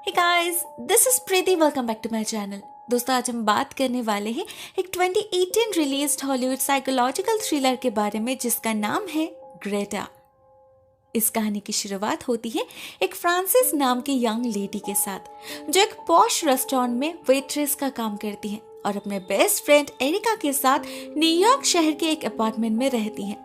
Hey guys, this is Preeti. Welcome back to my channel. दोस्तों, आज हम बात करने वाले हैं एक 2018 रिलीज्ड हॉलीवुड साइकोलॉजिकल थ्रिलर के बारे में जिसका नाम है ग्रेटा। इस कहानी की शुरुआत होती है एक फ्रांसिस नाम की यंग लेडी के साथ जो एक पॉश रेस्टोरेंट में वेट्रेस का काम करती है और अपने बेस्ट फ्रेंड एरिका के साथ न्यूयॉर्क शहर के एक अपार्टमेंट में रहती है।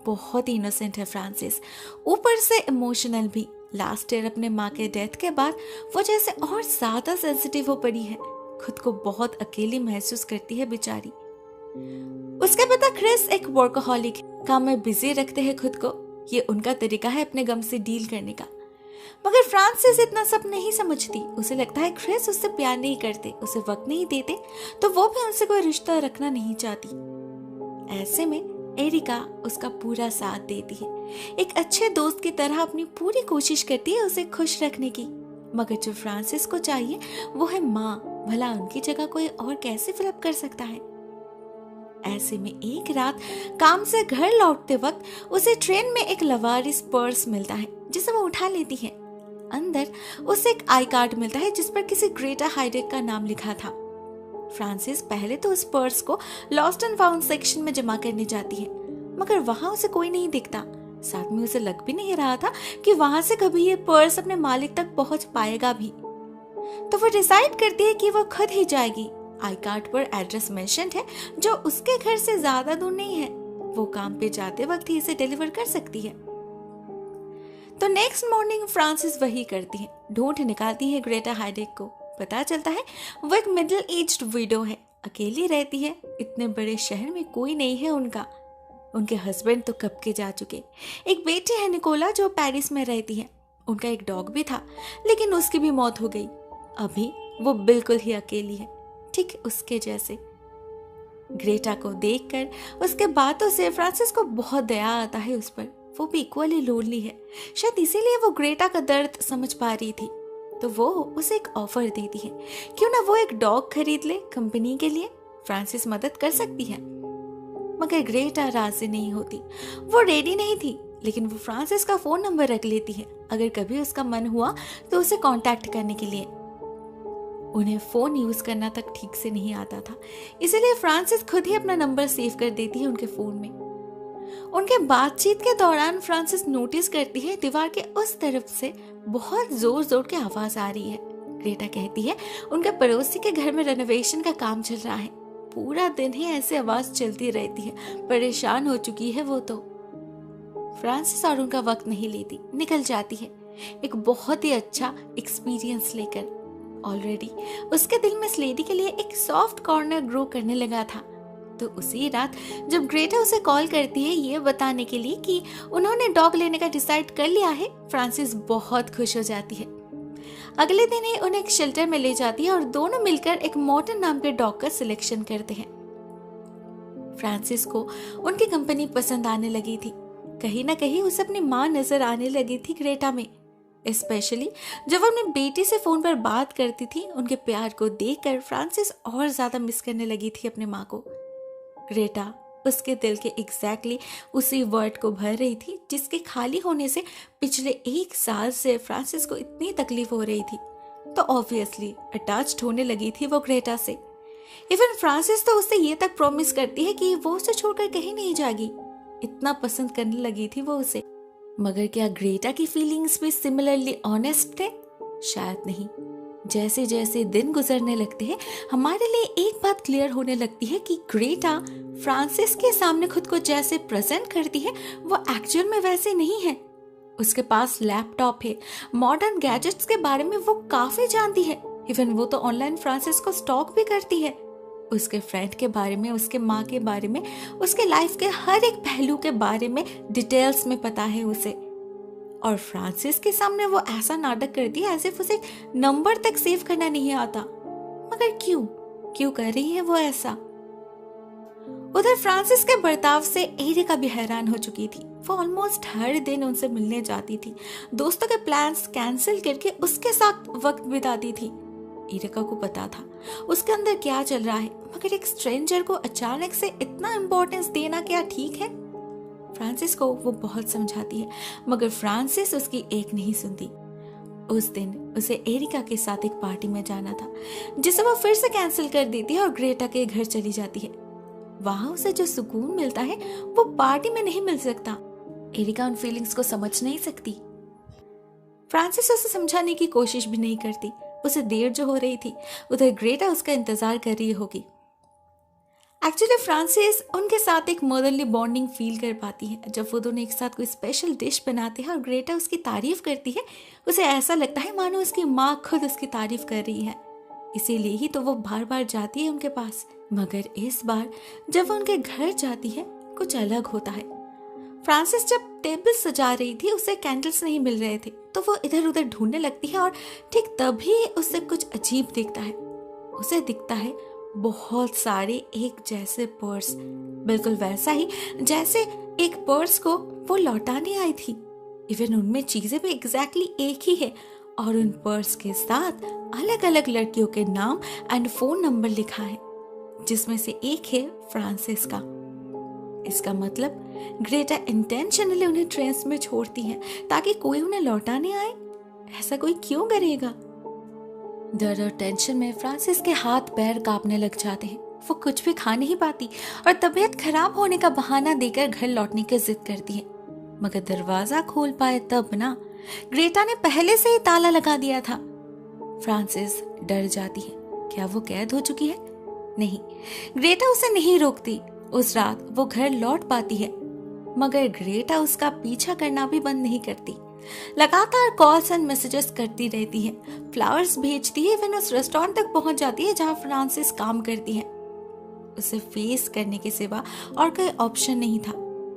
बहुत ही इनोसेंट है फ्रांसिस, ऊपर से इमोशनल भी। लास्ट ईयर अपने माँ के डेथ के बाद वो जैसे और ज्यादा सेंसिटिव हो पड़ी है। खुद को बहुत अकेली महसूस करती है बेचारी। उसके पिता क्रिस एक वर्कहॉलिक है, काम में बिजी रखते हैं खुद को। ये उनका तरीका है अपने गम से डील करने का। मगर फ्रांसिस इतना सब नहीं समझती। उसे लगता है क्रिस उससे प्यार नहीं करते, उसे वक्त नहीं देते, तो वो भी उनसे कोई रिश्ता रखना नहीं चाहती। ऐसे में एरिका उसका पूरा साथ देती है, एक अच्छे दोस्त की तरह अपनी पूरी कोशिश करती है उसे खुश रखने की। मगर जो फ्रांसिस को चाहिए वो है माँ। भला उनकी जगह कोई और कैसे फिलअप कर सकता है। ऐसे में एक रात काम से घर लौटते वक्त उसे ट्रेन में एक लवारिस पर्स मिलता है जिसे वो उठा लेती है। अंदर उसे एक आई कार्ड मिलता है जिस पर किसी ग्रेटा हाइडेक का नाम लिखा था। फ्रांसिस पहले तो उस पर्स को लॉस्ट एंड फाउंड सेक्शन में जमा करने जाती है, मगर वहां उसे कोई नहीं दिखता। साथ में उसे लग भी नहीं रहा था कि वहां से कभी ये पर्स अपने मालिक तक पहुंच पाएगा भी। तो वो डिसाइड करती है कि वो खुद ही जाएगी। आई कार्ड पर एड्रेस मेंशन्ड है जो उसके घर से ज्यादा दूर नहीं है। वो काम पे जाते वक्त ही इसे डिलीवर कर सकती है। तो नेक्स्ट मॉर्निंग फ्रांसिस वही करती है, ढूंढ निकालती है ग्रेटा हाइडेक को। पता चलता है वो एक मिडिल एज्ड विडो है, अकेली रहती है। इतने बड़े शहर में कोई नहीं है उनका। उनके हस्बैंड तो कब के जा चुके। एक बेटी है निकोला जो पेरिस में रहती है। उनका एक डॉग भी था लेकिन उसकी भी मौत हो गई। अभी वो बिल्कुल ही अकेली है, ठीक उसके जैसे। ग्रेटा को देखकर उसके बातों से फ्रांसिस को बहुत दया आता है उस पर। वो भी इक्वली लोनली है, शायद इसीलिए वो ग्रेटा का दर्द समझ पा रही थी। तो वो उसे एक ऑफर देती है, क्यों ना वो एक डॉग खरीद ले कंपनी के लिए। फ्रांसिस मदद कर सकती है। मगर ग्रेटा राजी नहीं होती। वो रेडी नहीं थी, लेकिन वो फ्रांसिस का फोन नंबर रख लेती है अगर कभी उसका मन हुआ तो उसे कांटेक्ट करने के लिए। उन्हें फोन यूज करना तक ठीक से नहीं आता था, इसलिए फ्रांसिस खुद ही अपना नंबर सेव कर देती है उनके फोन में। उनके बातचीत के दौरान फ्रांसिस नोटिस करती है दीवार के उस तरफ से बहुत जोर जोर की आवाज आ रही है। ग्रेटा कहती है उनके पड़ोसी के घर में रेनोवेशन का काम चल रहा है। पूरा दिन ही ऐसे आवाज चलती रहती है। परेशान हो चुकी है वो तो। फ्रांसिस और उनका वक्त नहीं लेती, निकल जाती है एक बहुत ही अच्छा एक्सपीरियंस लेकर। ऑलरेडी उसके दिल में इस लेडी के लिए एक सॉफ्ट कॉर्नर ग्रो करने लगा था। तो उसी रात जब ग्रेटा उसे कॉल करती है ये बताने के लिए कि उन्होंने डॉग लेने का डिसाइड कर लिया है, फ्रांसिस बहुत खुश हो जाती है। अगले दिन ही उन्हें एक शेल्टर में ले जाती है और दोनों मिलकर एक मॉर्टन नाम के डॉग का सिलेक्शन करते हैं। फ्रांसिस को उनकी कंपनी पसंद आने लगी थी। कहीं ना कहीं उसे अपनी माँ नजर आने लगी थी ग्रेटा में। स्पेशली जब वो अपनी बेटी से फोन पर बात करती थी, उनके प्यार को देखकर फ्रांसिस और ज्यादा मिस करने लगी थी अपने माँ को। ग्रेटा उसके दिल के एग्जैक्टली उसी वर्ड को भर रही थी जिसके खाली होने से पिछले 1 साल से फ्रांसिस को इतनी तकलीफ हो रही थी। तो ऑब्वियसली अटैच्ड होने लगी थी वो ग्रेटा से। इवन फ्रांसिस तो उससे ये तक प्रॉमिस करती है कि वो उसे छोड़कर कहीं नहीं जाएगी। इतना पसंद करने लगी थी वो उसे। मगर क्या ग्रेटा की फीलिंग्स भी सिमिलरली ऑनेस्ट थे? शायद नहीं। जैसे जैसे दिन गुजरने लगते हैं हमारे लिए एक बात क्लियर होने लगती है कि ग्रेटा फ्रांसिस के सामने खुद को जैसे प्रेजेंट करती है वो एक्चुअल में वैसे नहीं है। उसके पास लैपटॉप है, मॉडर्न गैजेट्स के बारे में वो काफी जानती है। इवन वो तो ऑनलाइन फ्रांसिस को स्टॉक भी करती है। उसके फ्रेंड के बारे में, उसके माँ के बारे में, उसके लाइफ के हर एक पहलू के बारे में डिटेल्स में पता है उसे। और फ्रांसिस के सामने वो ऐसा नाटक करती है ऐसे उसे नंबर तक सेव करना नहीं आता। मगर क्यों कर रही है वो ऐसा? उधर फ्रांसिस के बर्ताव से एरिका भी हैरान हो चुकी थी। वो ऑलमोस्ट हर दिन उनसे मिलने जाती थी, दोस्तों के प्लान्स कैंसिल करके उसके साथ वक्त बिताती थी। एरिका को पता था उसके अंदर क्या चल रहा है, मगर एक स्ट्रेंजर को अचानक से इतना इम्पोर्टेंस देना क्या ठीक है? फ्रांसिस को वो बहुत समझाती है, मगर फ्रांसिस उसकी एक नहीं सुनती। उस दिन उसे एरिका के साथ एक पार्टी में जाना था, जिसे वो फिर से कैंसिल कर देती है और ग्रेटा के घर चली जाती है। वहां उसे जो सुकून मिलता है वो पार्टी में नहीं मिल सकता। एरिका उन फीलिंग्स को समझ नहीं सकती। फ्रांसिस उसे समझाने की कोशिश भी नहीं करती। उसे देर जो हो रही थी, उधर ग्रेटा उसका इंतजार कर रही होगी। एक्चुअली फ्रांसिस उनके साथ एक मदरली बॉन्डिंग फील कर पाती है। जब वो दोनों एक साथ कोई स्पेशल डिश बनाते हैं और ग्रेटा उसकी तारीफ करती है, उसे ऐसा लगता है मानो उसकी माँ खुद उसकी तारीफ कर रही है। इसीलिए ही तो वो बार बार जाती है उनके पास। मगर इस बार जब वो उनके घर जाती है, कुछ अलग होता है। फ्रांसिस जब टेबल सजा रही थी, उसे कैंडल्स नहीं मिल रहे थे, तो वो इधर उधर ढूंढने लगती है और ठीक तभी उसे कुछ अजीब दिखता है। उसे दिखता है बहुत सारे एक जैसे पर्स, बिल्कुल वैसा ही जैसे एक पर्स को वो लौटाने आई थी। इवन उनमें चीजें भी एग्जैक्टली एक ही है और उन पर्स के साथ अलग अलग लड़कियों के नाम एंड फोन नंबर लिखा है, जिसमें से एक है फ्रांसिस का। इसका मतलब ग्रेटा इंटेंशनली उन्हें ट्रेन्स में छोड़ती है ताकि कोई उन्हें लौटाने आए। ऐसा कोई क्यों करेगा? डर और टेंशन में फ्रांसिस के हाथ पैर कांपने लग जाते हैं। वो कुछ भी खा नहीं पाती और तबीयत खराब होने का बहाना देकर घर लौटने की जिद करती है। मगर दरवाजा खोल पाए तब ना, ग्रेटा ने पहले से ही ताला लगा दिया था। फ्रांसिस डर जाती है। क्या वो कैद हो चुकी है? नहीं, ग्रेटा उसे नहीं रोकती। उस रात वो घर लौट पाती है, मगर ग्रेटा उसका पीछा करना भी बंद नहीं करती। लगातार कॉल्स एंड मैसेजेस करती रहती है, फ्लावर्स भेजती है, इवन उस रेस्टोरेंट तक पहुंच जाती है जहां फ्रांसिस काम करती है। उसे फेस करने के सिवा और कोई ऑप्शन नहीं था,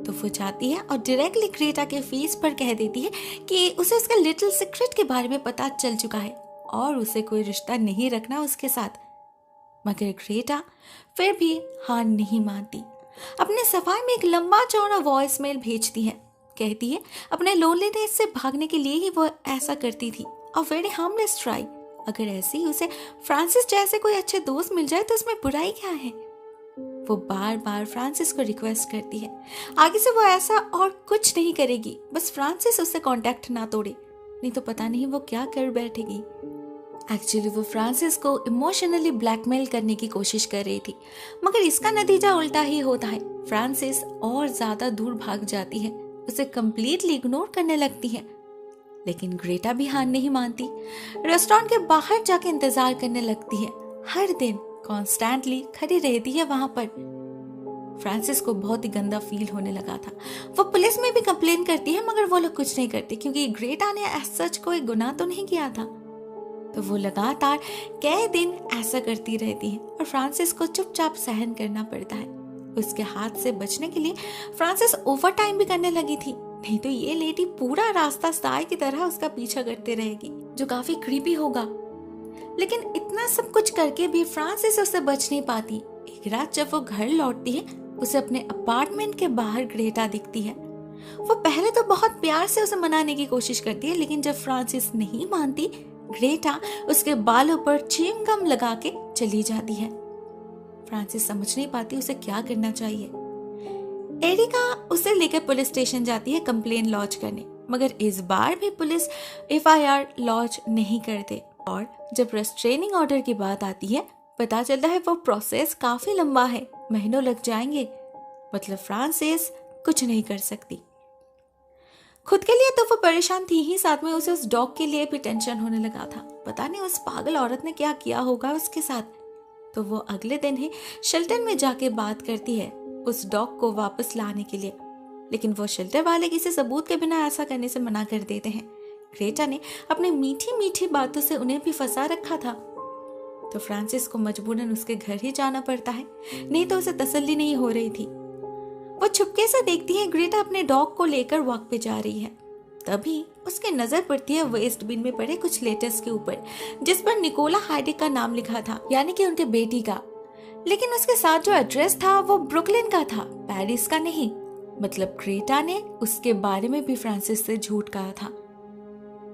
तो वो जाती है और डायरेक्टली ग्रेटा के फेस पर कह देती है कि उसे उसके लिटिल सीक्रेट के बारे में पता चल चुका है और उसे कोई रिश्ता नहीं रखना उसके साथ। मगर ग्रेटा फिर भी हार नहीं मानती। अपने सफाई में एक लंबा चौड़ा वॉइस मेल भेजती है। कहती है अपने लोनलीनेस से भागने के लिए ही वो ऐसा करती थी। A very harmless try. अगर ऐसे ही उसे फ्रांसिस जैसे कोई अच्छे दोस्त मिल जाए तो उसमें बुराई क्या है? वो बार बार फ्रांसिस को रिक्वेस्ट करती है। आगे से वो ऐसा और कुछ नहीं करेगी, बस फ्रांसिस उससे कांटेक्ट ना तोड़े, नहीं तो पता नहीं वो क्या कर बैठेगी। एक्चुअली वो फ्रांसिस को इमोशनली ब्लैकमेल करने की कोशिश कर रही थी, मगर इसका नतीजा उल्टा ही होता है। फ्रांसिस और ज्यादा दूर भाग जाती है, उसे कंप्लीटली इग्नोर करने लगती है। लेकिन ग्रेटा भी हार नहीं मानती। रेस्टोरेंट के बाहर जाके इंतजार करने लगती है। हर दिन कॉन्स्टेंटली खड़ी रहती है वहां पर। फ्रांसिस को बहुत ही गंदा फील होने लगा था। वो पुलिस में भी कंप्लेन करती है, मगर वो लोग कुछ नहीं करते क्योंकि ग्रेटा ने सच कोई गुनाह तो नहीं किया था। तो वो लगातार कई दिन ऐसा करती रहती है और फ्रांसिस को चुपचाप सहन करना पड़ता है। उसके हाथ से बचने के लिए फ्रांसिस ओवर टाइम भी करने लगी थी, नहीं तो ये लेडी पूरा रास्ता साय की तरह उसका पीछा करते रहेगी, जो काफी क्रीपी होगा। लेकिन इतना सब कुछ करके भी फ्रांसिस उससे बच नहीं पाती। एक रात जब वो घर लौटती है, उसे अपने अपार्टमेंट के बाहर ग्रेटा दिखती है। वो पहले तो बहुत प्यार से उसे मनाने की कोशिश करती है, लेकिन जब फ्रांसिस नहीं मानती, ग्रेटा उसके बालों पर च्युइंग गम लगा के चली जाती है। फ्रांसिस समझ नहीं पाती उसे क्या करना चाहिए। एरिका उसे लेकर पुलिस स्टेशन जाती है कंप्लेन लॉन्च करने, मगर इस बार भी पुलिस FIR लॉन्च नहीं करते। और जब रेस्ट्रेनिंग ऑर्डर की बात आती है, पता चलता है वो प्रोसेस काफी लंबा है, महीनों लग जाएंगे। मतलब फ्रांसिस कुछ नहीं कर सकती। खुद के लिए तो वो परेशान थी ही, साथ में उसे उस डॉग के लिए भी टेंशन होने लगा था। पता नहीं उस पागल औरत ने क्या किया होगा उसके साथ। तो वो अगले दिन ही शेल्टर में जाके बात करती है उस डॉग को वापस लाने के लिए, लेकिन वो शेल्टर वाले किसी सबूत के बिना ऐसा करने से मना कर देते हैं। ग्रेटा ने अपनी मीठी मीठी बातों से उन्हें भी फंसा रखा था। तो फ्रांसिस को मजबूरन उसके घर ही जाना पड़ता है, नहीं तो उसे तसल्ली नहीं हो रही थी। वो छुपके से देखती है ग्रेटा अपने डॉग को लेकर वॉक पे जा रही है। तभी उसकी नजर पड़ती है वेस्ट बिन में पड़े कुछ लेटर्स के ऊपर, जिस पर निकोला हाइडिक का नाम लिखा था, यानी कि उनके बेटी का। लेकिन उसके साथ जो एड्रेस था वो ब्रुकलिन का था, पेरिस का नहीं। मतलब ग्रेटा ने उसके बारे में भी फ्रांसिस से झूठ कहा था।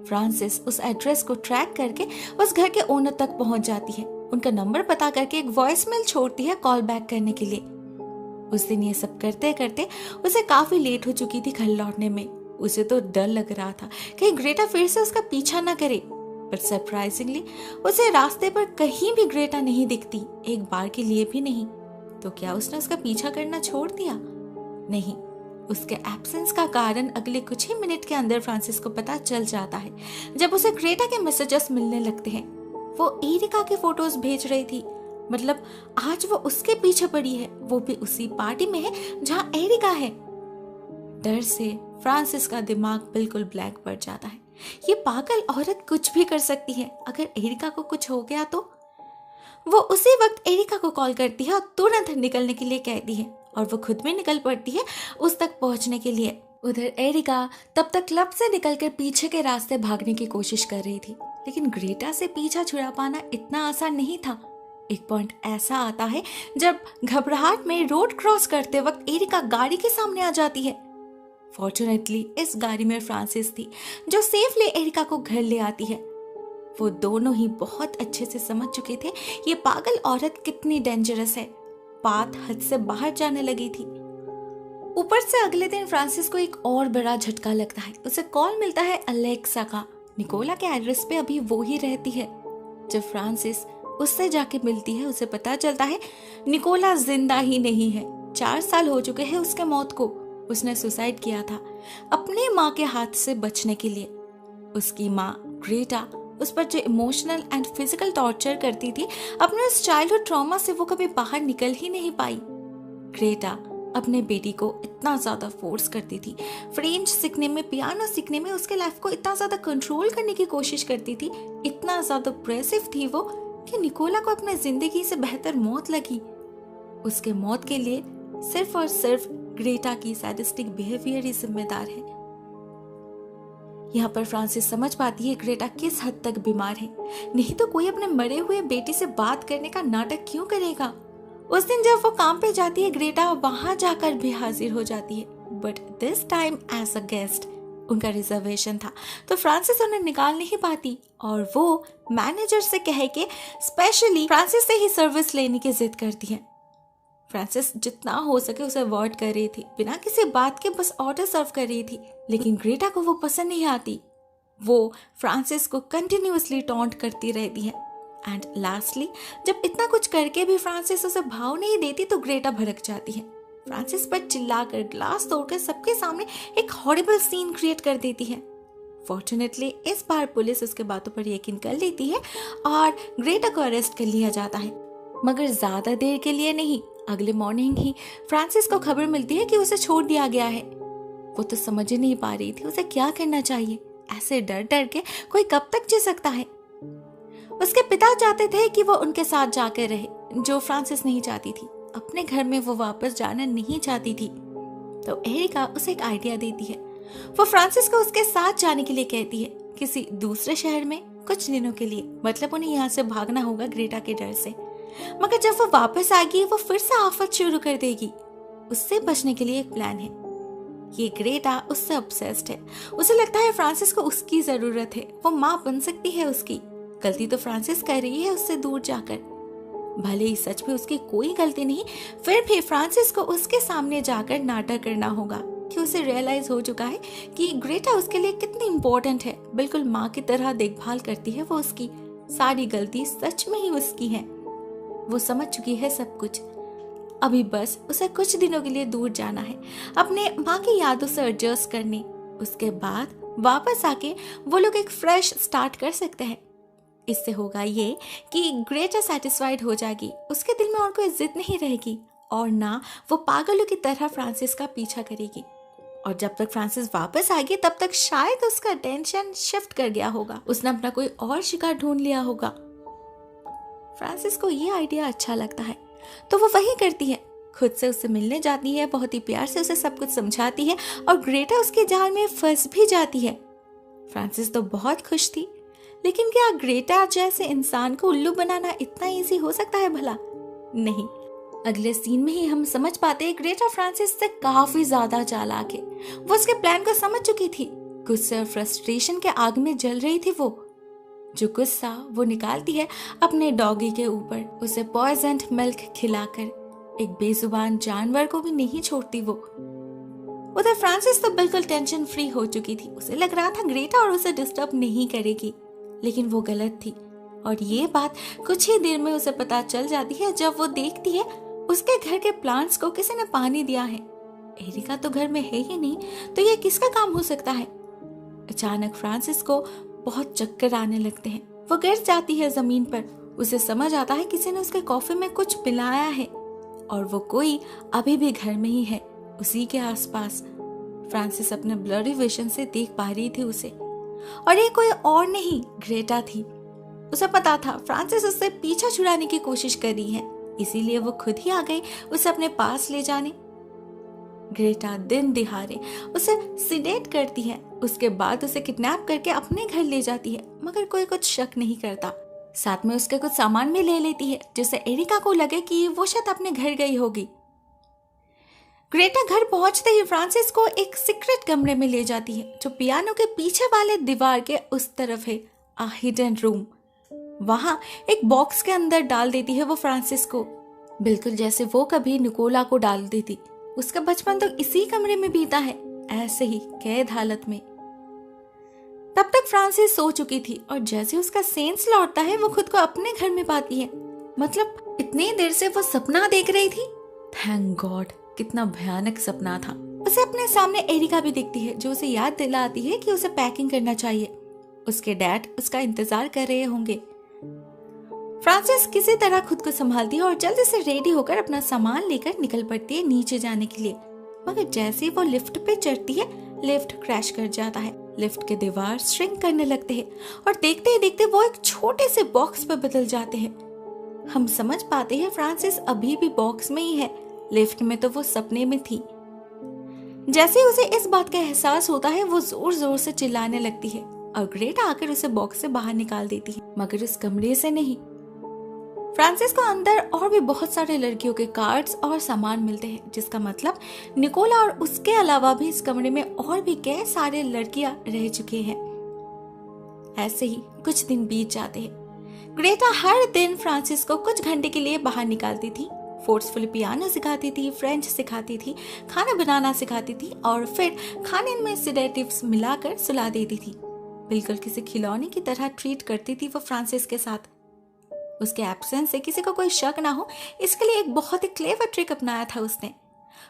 फ्रांसिस उस एड्रेस को ट्रैक करके उस घर के ओनर तक पहुंच जाती है। उनका नंबर पता करके एक वॉइसमेल छोड़ती है कॉल बैक करने के लिए। उस दिन ये सब करते करते उसे काफी लेट हो चुकी थी घर लौटने में। उसे तो डर लग रहा था कहीं ग्रेटा फिर से उसका पीछा ना करे, पर सरप्राइजिंगली उसे रास्ते पर कहीं भी ग्रेटा नहीं दिखती, एक बार के लिए भी नहीं। तो क्या उसने उसका पीछा करना छोड़ दिया? नहीं, उसके एब्सेंस का कारण अगले कुछ ही मिनट के अंदर फ्रांसिस को पता चल जाता है, जब उसे ग्रेटा के मैसेजेस मिलने लगते हैं। वो एरिका के फोटोज भेज रही थी, मतलब आज वो उसके पीछे पड़ी है, वो भी उसी पार्टी में है जहां एरिका है। डर से फ्रांसिस का दिमाग बिल्कुल ब्लैंक पड़ जाता है। ये पागल औरत कुछ भी कर सकती है, अगर एरिका को कुछ हो गया तो? वो उसी वक्त एरिका को कॉल करती है और तुरंत निकलने के लिए कहती है, और वो खुद भी निकल पड़ती है उस तक पहुंचने के लिए। उधर एरिका तब तक क्लब से निकलकर पीछे के रास्ते भागने की कोशिश कर रही थी, लेकिन ग्रेटा से पीछा छुड़ा पाना इतना आसान नहीं था। एक पॉइंट ऐसा आता है जब घबराहट में रोड क्रॉस करते वक्त एरिका गाड़ी के सामने आ जाती है। फॉर्चुनेटली इस गाड़ी में फ्रांसिस थी, जो सेफली एरिका को घर ले आती है। वो दोनों ही बहुत अच्छे से समझ चुके थे ये पागल औरत कितनी डेंजरस है। बात हद से बाहर जाने लगी थी। ऊपर से अगले दिन फ्रांसिस को एक और बड़ा झटका लगता है। उसे कॉल मिलता है अलेक्सा का। निकोला के एड्रेस पे अभी वो ही रहती है। जब फ्रांसिस उससे जाके मिलती है, उसे पता चलता है निकोला जिंदा ही नहीं है। 4 साल हो चुके हैं उसके मौत को। उसने सुसाइड किया था अपनी माँ के हाथ से बचने के लिए। उसकी माँ ग्रेटा उस पर जो इमोशनल एंड फिजिकल टॉर्चर करती थी, अपने उस चाइल्डहुड ट्रॉमा से वो कभी बाहर निकल ही नहीं पाई। ग्रेटा अपने बेटी को इतना ज्यादा फोर्स करती थी, फ्रेंच सीखने में, पियानो सीखने में, उसके लाइफ को इतना ज्यादा कंट्रोल करने की कोशिश करती थी, इतना ज्यादा ऑब्सेसिव थी वो कि निकोला को अपने जिंदगी से बेहतर मौत लगी। उसके मौत के लिए सिर्फ और सिर्फ ग्रेटा की सैडिस्टिक बिहेवियर ही जिम्मेदार है। यहाँ पर फ्रांसिस समझ पाती है ग्रेटा किस हद तक बीमार है, नहीं तो कोई अपने मरे हुए बेटे से बात करने का नाटक क्यों करेगा। उस दिन जब वो काम पे जाती है, ग्रेटा वहां जाकर भी हाजिर हो जाती है, but this time as a guest. उनका रिजर्वेशन था तो फ्रांसिस उन्हें निकाल नहीं पाती, और वो मैनेजर से कह के स्पेशली फ्रांसिस से ही सर्विस लेने की जिद करती है। फ्रांसिस जितना हो सके उसे अवॉइड कर रही थी, बिना किसी बात के बस ऑर्डर सर्व कर रही थी, लेकिन ग्रेटा को वो पसंद नहीं आती। वो फ्रांसिस को कंटिन्यूअसली टॉन्ट करती रहती है। एंड लास्टली जब इतना कुछ करके भी फ्रांसिस उसे भाव नहीं देती तो ग्रेटा भड़क जाती है। फ्रांसिस पर चिल्लाकर, ग्लास तोड़कर सबके सामने एक हॉरिबल सीन क्रिएट कर देती है। फॉर्चुनेटली इस बार पुलिस उसके बातों पर यकीन कर लेती है और ग्रेटा को अरेस्ट कर लिया जाता है, मगर ज्यादा देर के लिए नहीं। अगले मॉर्निंग ही फ्रांसिस को खबर मिलती है कि उसे छोड़ दिया गया है। वो तो समझ ही नहीं पा रही थी उसे क्या करना चाहिए। ऐसे डर डर के कोई कब तक जी सकता है। उसके पिता चाहते थे कि वो उनके साथ जाकर रहे, जो फ्रांसिस नहीं चाहती थी। अपने घर में वो वापस जाना नहीं चाहती थी। तो एरिका उसे एक आइडिया देती है। वो फ्रांसिस को उसके साथ जाने के लिए कहती है, किसी दूसरे शहर में कुछ दिनों के लिए। मतलब उन्हें यहाँ से भागना होगा ग्रेटा के डर से, मगर जब वो वापस आएगी वो फिर से आफत शुरू कर देगी। उससे बचने के लिए एक प्लान है। ये ग्रेटा उससे ऑब्सेस्ड है। उसे लगता है फ्रांसिस को उसकी जरूरत है, वो माँ बन सकती है उसकी। गलती तो फ्रांसिस कर रही है उससे दूर जाकर। भले ही सच में उसकी कोई गलती नहीं, फिर भी फ्रांसिस को उसके सामने जाकर नाटक करना होगा कि उसे रियलाइज हो चुका है कि ग्रेटा उसके लिए कितनी इम्पोर्टेंट है। बिल्कुल माँ की तरह देखभाल करती है वो उसकी। सारी गलती सच में ही उसकी है। वो समझ चुकी है सब कुछ। अभी बस उसे कुछ दिनों के लिए दूर जाना है, अपने माँ की यादों से एडजस्ट करने। उसके बाद वापस आके वो लोग एक फ्रेश स्टार्ट कर सकते हैं। इससे होगा ये कि ग्रेटा सेटिस्फाइड हो जाएगी, उसके दिल में और कोई जिद नहीं रहेगी, और ना वो पागलों की तरह फ्रांसिस का पीछा करेगी। और जब तक फ्रांसिस वापस आएगी तब तक शायद उसका अटेंशन शिफ्ट कर गया होगा, उसने अपना कोई और शिकार ढूंढ लिया होगा। फ्रांसिस को ये आइडिया अच्छा लगता है तो वो वही करती है। खुद से उससे मिलने जाती है, बहुत ही प्यार से उसे सब कुछ समझाती है, और ग्रेटा उसके जाल में फंस भी जाती है। फ्रांसिस तो बहुत खुश थी, लेकिन क्या ग्रेटा जैसे इंसान को उल्लू बनाना इतना इजी हो सकता है भला? नहीं। अगले सीन में ही हम समझ पाते हैं ग्रेटा फ्रांसिस से काफी ज्यादा चालाक है। वो उसके प्लान को समझ चुकी थी। गुस्से और फ्रस्ट्रेशन के आग में जल रही थी वो। जो गुस्सा वो निकालती है अपने डॉगी के ऊपर, उसे पॉइजन्ड मिल्क खिलाकर। एक बेजुबान जानवर को भी नहीं छोड़ती वो। उधर फ्रांसिस तो बिल्कुल टेंशन फ्री हो चुकी थी। उसे लग रहा था ग्रेटा और उसे डिस्टर्ब नहीं करेगी, लेकिन वो गलत थी। और ये बात कुछ ही देर में उसे पता चल जाती है जब वो देखती है उसके घर के प्लांट्स को किसी ने पानी दिया है। एरिका तो घर में है ही नहीं, तो ये किसका काम हो सकता है? अचानक फ्रांसिस को बहुत चक्कर आने लगते हैं। वो गिर जाती है जमीन पर। उसे समझ आता है किसी ने उसके कॉफी में कुछ पिलाया है और वो कोई अभी भी घर में ही है, उसी के आसपास। फ्रांसिस अपने ब्लरी विजन से देख पा रही थी उसे, और ये कोई और नहीं, ग्रेटा थी। उसे पता था फ्रांसिस उससे पीछा छुड़ाने की कोशिश कर रही है, इसीलिए वो खुद ही आ गई उसे अपने पास ले जाने। ग्रेटा दिन दिहाड़े उसे सिडेट करती है, उसके बाद उसे किडनैप करके अपने घर ले जाती है, मगर कोई कुछ शक नहीं करता। साथ में उसके कुछ सामान भी ले लेती है, जिससे एरिका को लगे कि वो शायद अपने घर गई होगी। ग्रेटा घर पहुंचते ही फ्रांसिस को एक सीक्रेट कमरे में ले जाती है, जो पियानो के पीछे वाले दीवार के उस तरफ है, अ हिडन रूम। वहां एक बॉक्स के अंदर डाल देती है वो फ्रांसिस को, बिल्कुल जैसे वो कभी निकोला को डाल देती। उसका बचपन तो इसी कमरे में बीता है, ऐसे ही कैद हालत में। तब तक फ्रांसिस सो चुकी थी और जैसे उसका सेंस लौटता है वो खुद को अपने घर में पाती है। मतलब इतनी देर से वो सपना देख रही थी। थैंक गॉड, कितना भयानक सपना था। उसे अपने सामने एरिका भी दिखती है, जो उसे याद दिलाती है कि उसे पैकिंग करना चाहिए। उसके डैड उसका इंतजार कर रहे होंगे। फ्रांसिस किसी तरह खुद को संभालती है और जल्दी से रेडी होकर अपना सामान लेकर निकल पड़ती है नीचे जाने के लिए। मगर जैसे ही वो लिफ्ट पे चढ़ती है, लिफ्ट क्रैश कर जाता है। लिफ्ट के दीवार श्रिंक करने लगते हैं और देखते ही देखते वो एक छोटे से बॉक्स पे बदल जाते हैं। हम समझ पाते हैं फ्रांसिस अभी भी बॉक्स में ही है, लिफ्ट में तो वो सपने में थी। जैसे उसे इस बात का एहसास होता है, वो जोर जोर से चिल्लाने लगती है और ग्रेटा आकर उसे बॉक्स से बाहर निकाल देती है, मगर उस कमरे से नहीं। फ्रांसिस को अंदर और भी बहुत सारे लड़कियों के कार्ड्स और सामान मिलते हैं, जिसका मतलब निकोला और उसके अलावा भी इस कमरे में और भी कई सारे लड़कियां रह चुकी हैं। ऐसे ही कुछ दिन बीत जाते हैं। ग्रेटा हर दिन फ्रांसिस को कुछ घंटे के लिए बाहर निकालती थी, फोर्सफुली पियानो सिखाती थी, फ्रेंच सिखाती थी, खाना बनाना सिखाती थी और फिर खाने में सिडेटिव्स मिलाकर सुला देती थी। बिल्कुल किसी खिलौने की तरह ट्रीट करती थी वो फ्रांसिस के साथ। उसके एब्सेंस से किसी को कोई शक ना हो, इसके लिए एक बहुत ही क्लेवर ट्रिक अपनाया था उसने।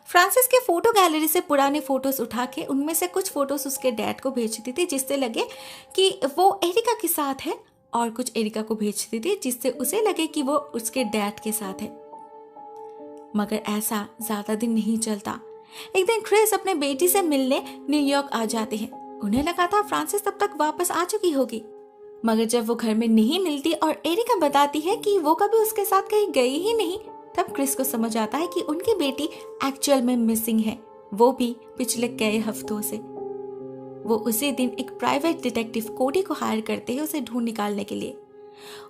फ्रांसिस के फोटो गैलरी से पुराने फोटोज उठा के उनमें से कुछ फोटोज उसके डैड को भेजती थी, जिससे लगे कि वो एरिका के साथ है, और कुछ एरिका को भेजती थी जिससे उसे लगे कि वो उसके डैड के साथ है। मगर ऐसा ज्यादा दिन नहीं चलता। एक दिन क्रिस अपने बेटी से मिलने न्यूयॉर्क आ जाते हैं। उन्हें लगा था फ्रांसिस तब तक वापस आ चुकी होगी, मगर जब वो घर में नहीं मिलती और एरिका बताती है कि वो कभी उसके साथ कहीं गई ही नहीं, तब क्रिस को समझ आता है कि उनकी बेटी एक्चुअल में मिसिंग है, वो भी पिछले कई हफ्तों से। वो उसी दिन एक प्राइवेट डिटेक्टिव कोडी को हायर करते हैं उसे ढूंढ निकालने के लिए।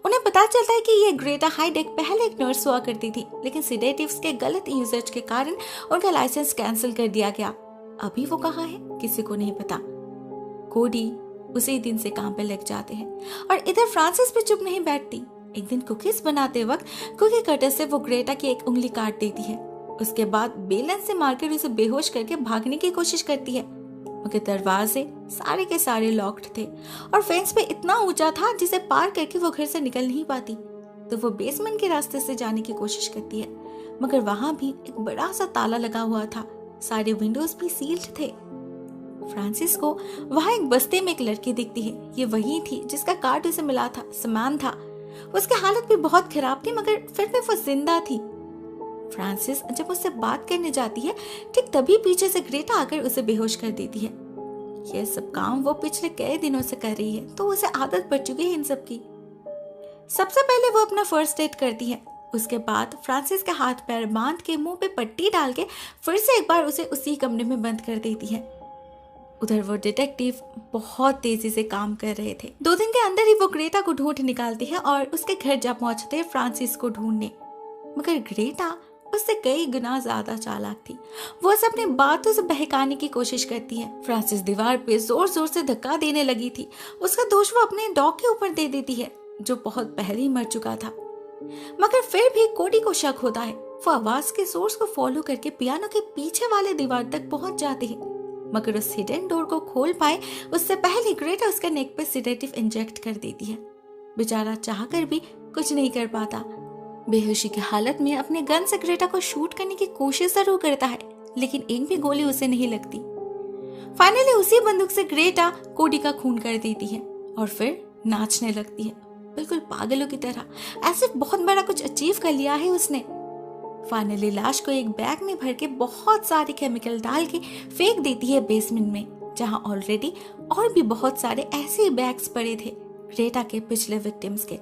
उन्हें पता चलता है कि ये ग्रेटा हाइडेक पहले एक नर्स हुआ करती थी, लेकिन सिडेटिव्स के गलत यूजेज के कारण उनका लाइसेंस कैंसिल कर दिया गया। अभी वो कहाँ है किसी को नहीं पता। कोडी उसी दिन से काम पे लग जाते हैं और इधर फ्रांसिस भी चुप नहीं बैठती। एक दिन कुकीज बनाते वक्त कुकी कटर से वो ग्रेटा की एक उंगली काट देती है। उसके बाद बेलन से मारकर उसे बेहोश करके भागने की कोशिश करती है, मगर दरवाजे सारे के सारे लॉक्ड थे और फेंस पे इतना ऊंचा था जिसे पार करके वो घर से निकल नहीं पाती। तो वो बेसमेंट के रास्ते से जाने की कोशिश करती है, मगर वहां भी एक बड़ा सा ताला लगा हुआ था, सारे विंडोज भी सील्ड थे। फ्रांसिस को वहां एक बस्ती में एक लड़की दिखती है। ये वही थी जिसका कार्ड उसे मिला था, समान था। उसकी हालत भी बहुत खराब थी, मगर फिर भी वो जिंदा थी। फ्रांसिस जब उससे बात करने जाती है, ठीक तभी पीछे से ग्रेटा आकर उसे बेहोश कर देती है। यह सब काम वो पिछले कई दिनों से कर रही है, तो उसे आदत पड़ चुकी है इन सब की। सबसे पहले वो अपना फर्स्ट एड करती है, उसके बाद फ्रांसिस के हाथ पैर बांध के मुंह पे पट्टी डाल के फिर से एक बार उसे उसी कमरे में बंद कर देती है। उधर वो डिटेक्टिव बहुत तेजी से काम कर रहे थे। 2 दिन के अंदर ही वो ग्रेटा को ढूंढ निकालती है और उसके घर जा पहुंचते हैं फ्रांसिस को ढूंढने। मगर ग्रेटा उससे कई गुना ज्यादा चालाक थी। वो उसे अपनी बातों से बहकाने की कोशिश करती है। फ्रांसिस दीवार पे जोर जोर से धक्का देने लगी थी। उसका दोष वो अपने डॉग के ऊपर दे देती है, जो बहुत पहले ही मर चुका था। मगर फिर भी कोडी को शक होता है। वो आवाज के सोर्स को फॉलो करके पियानो के पीछे वाले दीवार तक पहुंच जाते हैं, मगर उस हिडन डोर को खोल पाए उससे पहले ग्रेटा उसके नेक पे सिडेटिव इंजेक्ट कर देती है। बेचारा चाहकर भी कुछ नहीं कर पाता। बेहोशी की हालत में अपने गन से ग्रेटा को शूट करने की कोशिश जरूर करता है, लेकिन एक भी गोली उसे नहीं लगती। फाइनली उसी बंदूक से ग्रेटा कोडी का खून कर देती है और फिर नाचने लगती है, बिल्कुल पागलों की तरह, ऐसे बहुत बड़ा कुछ अचीव कर लिया है उसने। फाइनली लाश को एक बैग में भर के बहुत सारे केमिकल डाल के फेंक देती है बेसमेंट में, जहां ऑलरेडी और भी बहुत सारे ऐसे बैग्स पड़े थे ग्रेटा के पिछले विक्टिम्स के।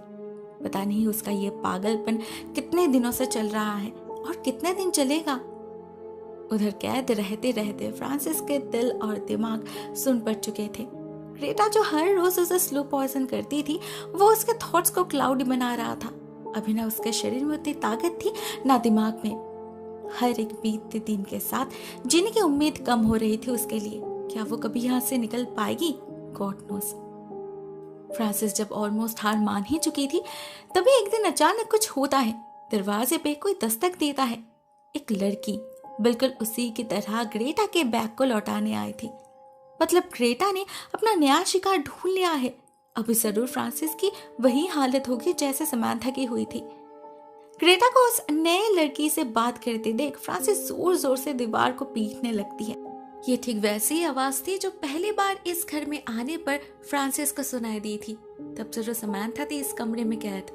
पता नहीं उसका ये पागलपन कितने दिनों से चल रहा है और कितने दिन चलेगा। उधर कैद रहते रहते फ्रांसिस के दिल और दिमाग सुन पड़ चुके थे। ग्रेटा जो हर रोज उसे स्लो पॉइजन करती थी, वो उसके थॉट्स को क्लाउडी बना रहा था। अभी ना उसके शरीर में उतनी ताकत थी ना दिमाग में। हर एक बीतते दिन के साथ जीने की उम्मीद कम हो रही थी उसके लिए। क्या वो कभी यहाँ से निकल पाएगी? God knows. फ्रांसिस जब ऑलमोस्ट हार मान ही चुकी थी, तभी एक दिन अचानक कुछ होता है। दरवाजे पे कोई दस्तक देता है। एक लड़की बिल्कुल उसी की तरह ग्रेटा के बैग को लौटाने आई थी। मतलब ग्रेटा ने अपना नया शिकार ढूंढ लिया है। अभी जरूर फ्रांसिस की वही हालत होगी जैसे समांथा की हुई थी। ग्रेटा को उस नए लड़की से बात करते देख फ्रांसिस जोर जोर से दीवार को पीटने लगती है। ये ठीक वैसी ही आवाज थी जो पहली बार इस घर में आने पर फ्रांसिस को सुनाई दी थी। तब जरूर समांथा थी इस कमरे में कैद।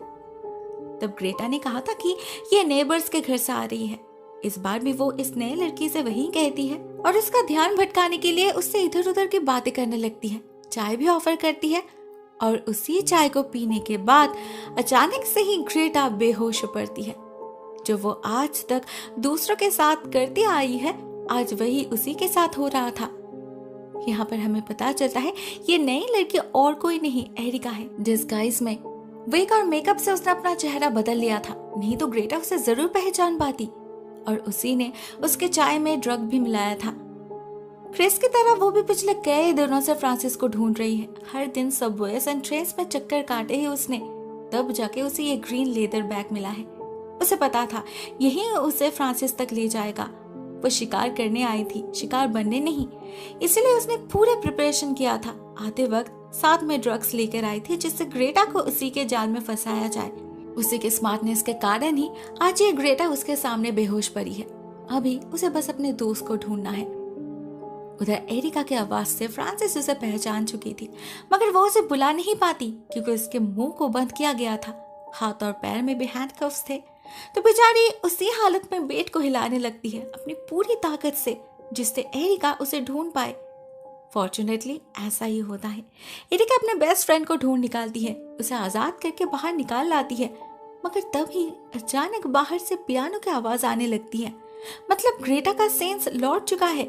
तब ग्रेटा ने कहा था कि ये नेबर्स के घर से आ रही है। इस बार भी वो इस नए लड़की से वही कहती है और उसका ध्यान भटकाने के लिए उससे इधर उधर की बातें करने लगती है। चाय भी ऑफर करती है और उसी चाय को पीने के बाद अचानक से ही ग्रेटा बेहोश पड़ती है। जो वो आज तक दूसरों के साथ करती आई है, आज वही उसी के साथ हो रहा था। यहाँ पर हमें पता चलता है ये नई लड़की और कोई नहीं एरिका है, डिस्गाइज में। वेग और मेकअप से उसने अपना चेहरा बदल लिया था, नहीं तो ग्रेटा उसे जरूर पहचान पाती। और उसी ने उसके चाय में ड्रग भी मिलाया था। क्रिस की तरह वो भी पिछले कई दिनों से फ्रांसिस को ढूंढ रही है। हर दिन सबवेज एंड ट्रेन्स में चक्कर काटे ही उसने, तब जाके उसे ये ग्रीन लेदर बैग मिला है। उसे पता था यही उसे फ्रांसिस तक ले जाएगा। वो शिकार करने आई थी, शिकार बनने नहीं। इसलिए उसने पूरे प्रिपरेशन किया था। आते वक्त साथ में ड्रग्स लेकर आई थी जिससे ग्रेटा को उसी के जाल में फंसाया जाए। उसी के स्मार्टनेस के कारण ही आज ये ग्रेटा उसके सामने बेहोश पड़ी है। अभी उसे बस अपने दोस्त को ढूंढना है। उधर एरिका की आवाज से फ्रांसिस उसे पहचान चुकी थी, मगर वो उसे बुला नहीं पाती क्योंकि उसके मुंह को बंद किया गया था। हाथ और पैर में भी हैंडकफ्स थे। तो बेचारी उसी हालत में बेड को हिलाने लगती है अपनी पूरी ताकत से, जिससे एरिका उसे ढूंढ पाए। फॉर्चुनेटली ऐसा ही होता है। एरिका अपने बेस्ट फ्रेंड को ढूंढ निकालती है, उसे आजाद करके बाहर निकाल लाती है। मगर तभी अचानक बाहर से पियानो की आवाज आने लगती है। मतलब ग्रेटा का सेंस लौट चुका है।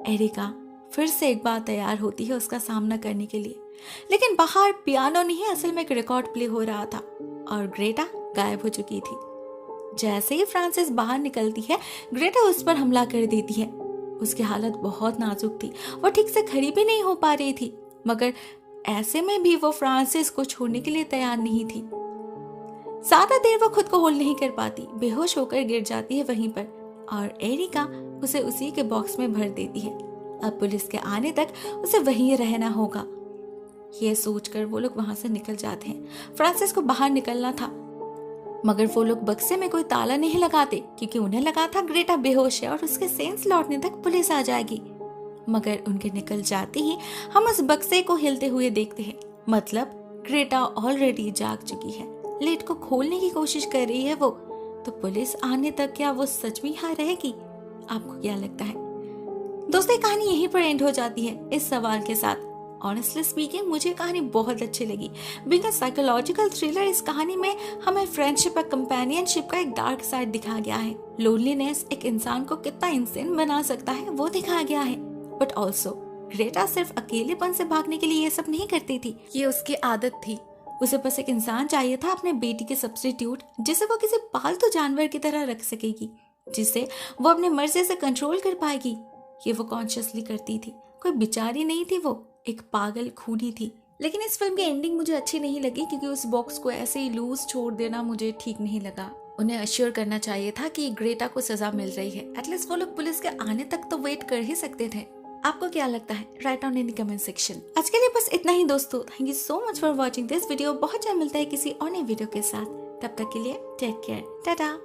एरिका फिर से एक बार तैयार होती है उसका सामना करने के लिए, लेकिन बाहर पियानो नहीं, असल में एक रिकॉर्ड प्ले हो रहा था और ग्रेटा गायब हो चुकी थी। जैसे ही फ्रांसिस बाहर निकलती है, ग्रेटा उस पर हमला कर देती है। उसकी हालत बहुत नाजुक थी, वो ठीक से खड़ी भी नहीं हो पा रही थी, मगर ऐसे में भी वो फ्रांसिस को छोड़ने के लिए तैयार नहीं थी। ज्यादा देर वो खुद को होल्ड नहीं कर पाती, बेहोश होकर गिर जाती है वहीं पर और एरिका उसे उसी के बॉक्स में भर देती है। अब पुलिस के आने तक उसे वहीं रहना होगा। ये सोचकर वो लोग वहां से निकल जाते हैं। फ्रांसिस को बाहर निकलना था, मगर वो लोग बक्से में कोई ताला नहीं लगाते क्योंकि उन्हें लगा था ग्रेटा बेहोश है और उसके सेंस लौटने तक पुलिस आ जाएगी। मगर उनके निकल जाते ही हम उस बक्से को हिलते हुए देखते हैं। मतलब ग्रेटा ऑलरेडी जाग चुकी है, लेट को खोलने की कोशिश कर रही है वो। तो पुलिस आने तक क्या वो सच में यहाँ रहेगी? आपको क्या लगता है? दोस्तों, ये कहानी यहीं पर एंड हो जाती है इस सवाल के साथ। ऑनेस्टली स्पीकिंग, मुझे कहानी बहुत अच्छी लगी। बीइंग अ साइकोलॉजिकल थ्रिलर, इस कहानी में हमें फ्रेंडशिप और कंपेनियनशिप का एक डार्क साइड दिखाया गया है। लोनलीनेस एक इंसान को कितना इंसान बना सकता है वो दिखाया गया है। बट ऑल्सो ग्रेटा सिर्फ अकेलेपन से भागने के लिए ये सब नहीं करती थी, ये उसकी आदत थी। उसे बस एक इंसान चाहिए था अपने बेटी के सब्स्टिट्यूट, जिसे वो किसी पालतू जानवर की तरह रख सकेगी, जिसे वो अपने मर्जी से कंट्रोल कर पाएगी। ये वो कॉन्शियसली करती थी। कोई बेचारी नहीं थी, वो एक पागल खूनी थी। लेकिन इस फिल्म की एंडिंग मुझे अच्छी नहीं लगी क्योंकि उस बॉक्स को ऐसे ही लूज छोड़ देना मुझे ठीक नहीं लगा। उन्हें अश्योर करना चाहिए था कि ग्रेटा को सजा मिल रही है। एटलीस्ट वो लोग पुलिस के आने तक तो वेट कर ही सकते थे। आपको क्या लगता है? Right on in the comment section. आज के लिए बस इतना ही दोस्तों। Thank you so much for watching this video. बहुत जल्द मिलता है किसी और नई वीडियो के साथ। तब तक के लिए टेक केयर, टाटा।